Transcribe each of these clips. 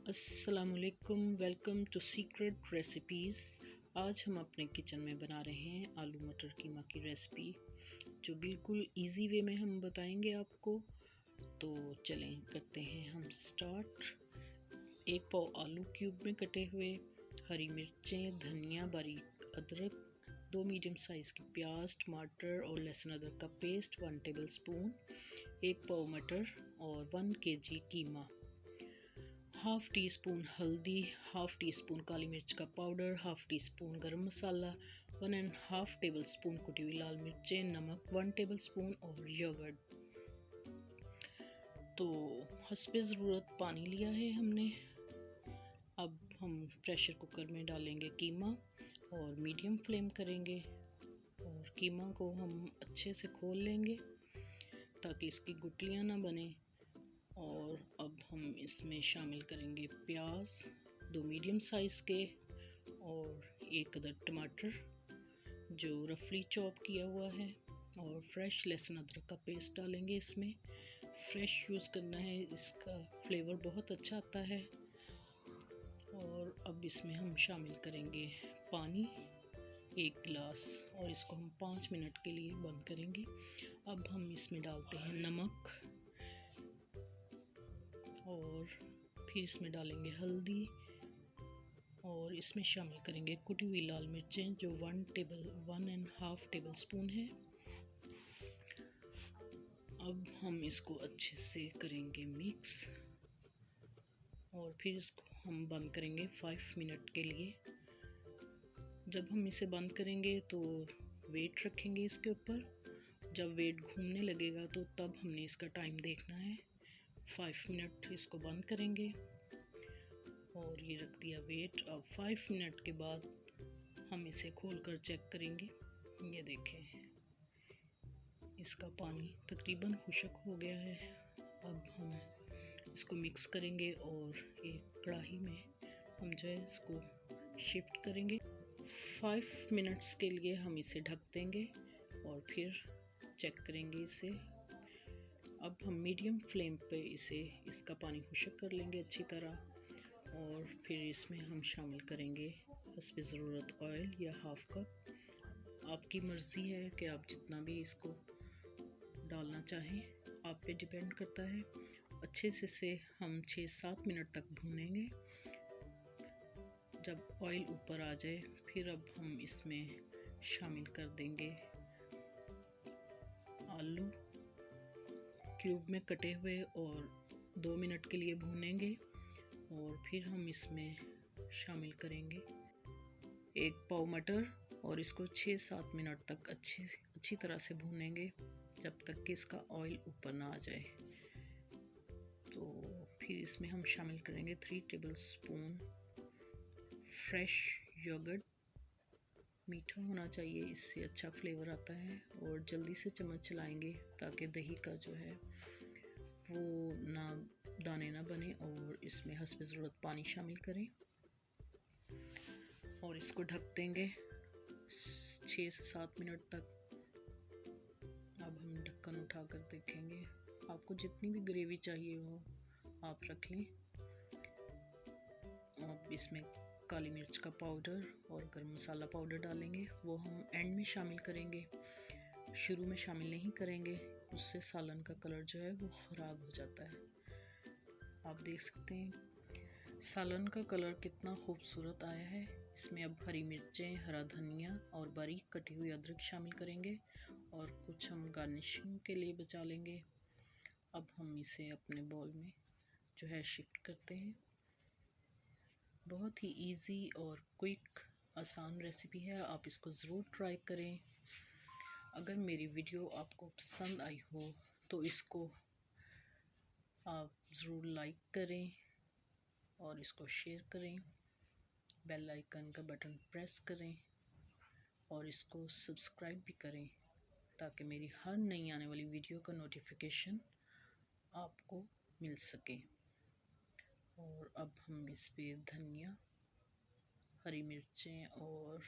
अस्सलामुअलैकुम, welcome to secret recipes. आज हम अपने किचन में बना रहे हैं आलू मटर कीमा की रेसिपी, जो बिल्कुल इजी वे में हम बताएंगे आपको। तो चलें करते हैं हम स्टार्ट। 1 पाव आलू क्यूब में कटे हुए, हरी मिर्चें, धनिया, बारीक अदरक, 2 मीडियम साइज़ की प्याज, टमाटर और लहसुन अदरक का पेस्ट, 1 टेबल स्पून, 1 पाव मटर और 1 kg कीमा, हाफ़ टी स्पून हल्दी, हाफ़ टी स्पून काली मिर्च का पाउडर, हाफ़ टी स्पून गरम मसाला, 1.5 टेबल स्पून कुटी हुई लाल मिर्चें, नमक 1 टेबल स्पून और योगर्ट। तो हस्बे ज़रूरत पानी लिया है हमने। अब हम प्रेशर कुकर में डालेंगे कीमा और मीडियम फ्लेम करेंगे और कीमा को हम अच्छे से खोल लेंगे ताकि इसकी गुठलियाँ ना बने। और अब हम इसमें शामिल करेंगे प्याज, 2 मीडियम साइज़ के और 1 अदद टमाटर जो रफली चॉप किया हुआ है, और फ्रेश लहसुन अदरक का पेस्ट डालेंगे। इसमें फ्रेश यूज़ करना है, इसका फ्लेवर बहुत अच्छा आता है। और अब इसमें हम शामिल करेंगे पानी 1 गिलास और इसको हम 5 मिनट के लिए बंद करेंगे। अब हम इसमें डालते हैं नमक और फिर इसमें डालेंगे हल्दी और इसमें शामिल करेंगे कुटी हुई लाल मिर्चें जो 1.5 टेबल स्पून है। अब हम इसको अच्छे से करेंगे मिक्स और फिर इसको हम बंद करेंगे 5 मिनट के लिए। जब हम इसे बंद करेंगे तो वेट रखेंगे इसके ऊपर। जब वेट घूमने लगेगा तो तब हमने इसका टाइम देखना है। 5 मिनट इसको बंद करेंगे और ये रख दिया वेट। अब 5 मिनट के बाद हम इसे खोलकर चेक करेंगे। ये देखें, इसका पानी तकरीबन खुश्क हो गया है। अब हम इसको मिक्स करेंगे और एक कढ़ाई में हम जो है इसको शिफ्ट करेंगे। 5 मिनट्स के लिए हम इसे ढक देंगे और फिर चेक करेंगे इसे। अब हम मीडियम फ्लेम पे इसका पानी खुश्क कर लेंगे अच्छी तरह और फिर इसमें हम शामिल करेंगे हस्बे ज़रूरत ऑयल या हाफ़ कप। आपकी मर्ज़ी है कि आप जितना भी इसको डालना चाहें, आप पे डिपेंड करता है। अच्छे से इसे हम 6-7 मिनट तक भूनेंगे। जब ऑयल ऊपर आ जाए फिर अब हम इसमें शामिल कर देंगे आलू क्यूब में कटे हुए और 2 मिनट के लिए भूनेंगे। और फिर हम इसमें शामिल करेंगे 1 पाव मटर और इसको 6-7 मिनट तक अच्छी तरह से भूनेंगे जब तक कि इसका ऑयल ऊपर ना आ जाए। तो फिर इसमें हम शामिल करेंगे 3 टेबल स्पून फ्रेश योगर्ट। मीठा होना चाहिए, इससे अच्छा फ्लेवर आता है। और जल्दी से चम्मच चलाएंगे ताकि दही का जो है वो ना दाने ना बने। और इसमें हस्बे ज़रूरत पानी शामिल करें और इसको ढक देंगे 6 से 7 मिनट तक। अब हम ढक्कन उठा कर देखेंगे। आपको जितनी भी ग्रेवी चाहिए हो आप रख लें। अब इसमें काली मिर्च का पाउडर और गरम मसाला पाउडर डालेंगे, वो हम एंड में शामिल करेंगे, शुरू में शामिल नहीं करेंगे, उससे सालन का कलर जो है वो ख़राब हो जाता है। आप देख सकते हैं सालन का कलर कितना खूबसूरत आया है। इसमें अब हरी मिर्चें, हरा धनिया और बारीक कटी हुई अदरक शामिल करेंगे और कुछ हम गार्निशिंग के लिए बचा लेंगे। अब हम इसे अपने बाउल में जो है शिफ्ट करते हैं। बहुत ही इजी और क्विक आसान रेसिपी है, आप इसको ज़रूर ट्राई करें। अगर मेरी वीडियो आपको पसंद आई हो तो इसको आप ज़रूर लाइक करें और इसको शेयर करें, बेल आइकन का बटन प्रेस करें और इसको सब्सक्राइब भी करें ताकि मेरी हर नई आने वाली वीडियो का नोटिफिकेशन आपको मिल सके। और अब हम इस पे धनिया, हरी मिर्चें और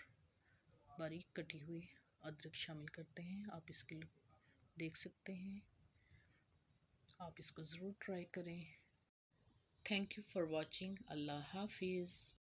बारीक कटी हुई अदरक शामिल करते हैं। आप इसके देख सकते हैं, आप इसको ज़रूर ट्राई करें। Thank you for watching. अल्लाह हाफिज़।